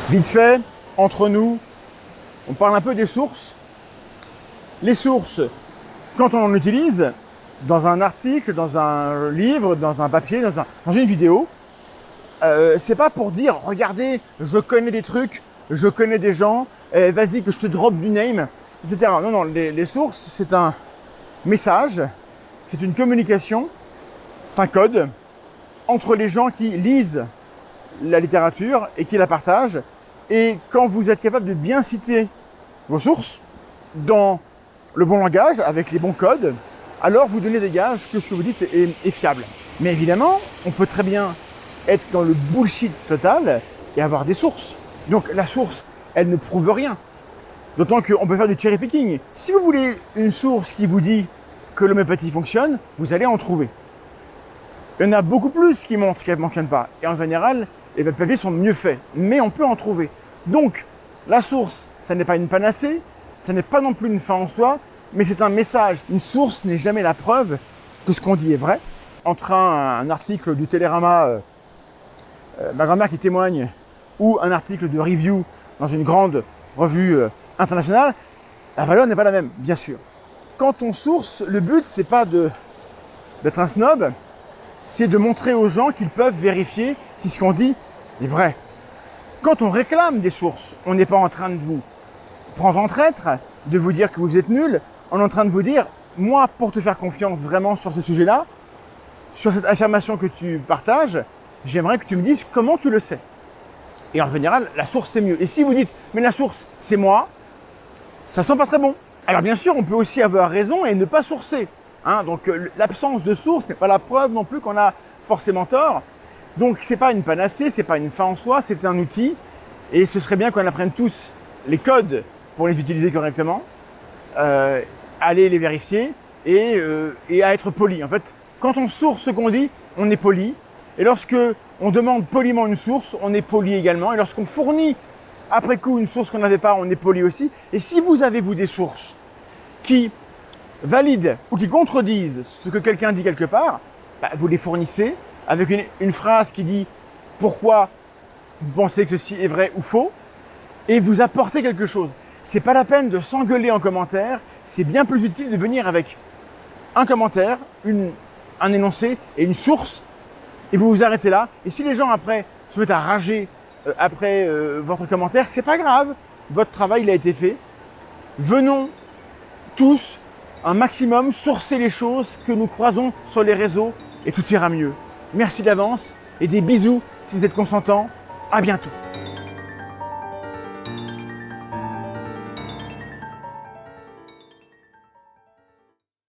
Vite fait, entre nous, on parle un peu des sources. Les sources, quand on en utilise, dans un article, dans un livre, dans un papier, dans une vidéo, c'est pas pour dire, regardez, je connais des trucs, je connais des gens, vas-y que je te drop du name, etc. Non, non, les sources, c'est un message, c'est une communication, c'est un code entre les gens qui lisent la littérature et qui la partagent. Et quand vous êtes capable de bien citer vos sources dans le bon langage, avec les bons codes, alors vous donnez des gages que ce que vous dites est fiable. Mais évidemment, on peut très bien être dans le bullshit total et avoir des sources. Donc la source, elle ne prouve rien. D'autant qu'on peut faire du cherry picking. Si vous voulez une source qui vous dit que l'homéopathie fonctionne, vous allez en trouver. Il y en a beaucoup plus qui montrent qu'elle ne fonctionne pas. Et en général, les papiers sont mieux faits. Mais on peut en trouver. Donc, la source, ça n'est pas une panacée, ça n'est pas non plus une fin en soi, mais c'est un message. Une source n'est jamais la preuve que ce qu'on dit est vrai. Entre un article du Télérama, ma grand-mère qui témoigne, ou un article de review dans une grande revue internationale, la valeur n'est pas la même, bien sûr. Quand on source, le but, c'est pas d'être un snob, c'est de montrer aux gens qu'ils peuvent vérifier si ce qu'on dit est vrai. Quand on réclame des sources, on n'est pas en train de vous prendre en traître, de vous dire que vous êtes nul, on est en train de vous dire, moi, pour te faire confiance vraiment sur ce sujet-là, sur cette affirmation que tu partages, j'aimerais que tu me dises comment tu le sais. Et en général, la source, c'est mieux. Et si vous dites, mais la source, c'est moi, ça sent pas très bon. Alors bien sûr, on peut aussi avoir raison et ne pas sourcer. Donc l'absence de source n'est pas la preuve non plus qu'on a forcément tort. Donc c'est pas une panacée, c'est pas une fin en soi, c'est un outil. Et ce serait bien qu'on apprenne tous les codes pour les utiliser correctement, aller les vérifier et à être poli. En fait, quand on source ce qu'on dit, on est poli. Et lorsque on demande poliment une source, on est poli également. Et lorsqu'on fournit après coup une source qu'on n'avait pas, on est poli aussi. Et si vous avez, vous, des sources qui valident ou qui contredisent ce que quelqu'un dit quelque part, vous les fournissez avec une phrase qui dit pourquoi vous pensez que ceci est vrai ou faux, et vous apportez quelque chose. C'est pas la peine de s'engueuler en commentaire, c'est bien plus utile de venir avec un commentaire, un énoncé et une source, et vous vous arrêtez là. Et si les gens après se mettent à rager après votre commentaire, c'est pas grave, votre travail il a été fait. Venons tous un maximum sourcer les choses que nous croisons sur les réseaux et tout ira mieux. Merci d'avance et des bisous si vous êtes consentant. À bientôt.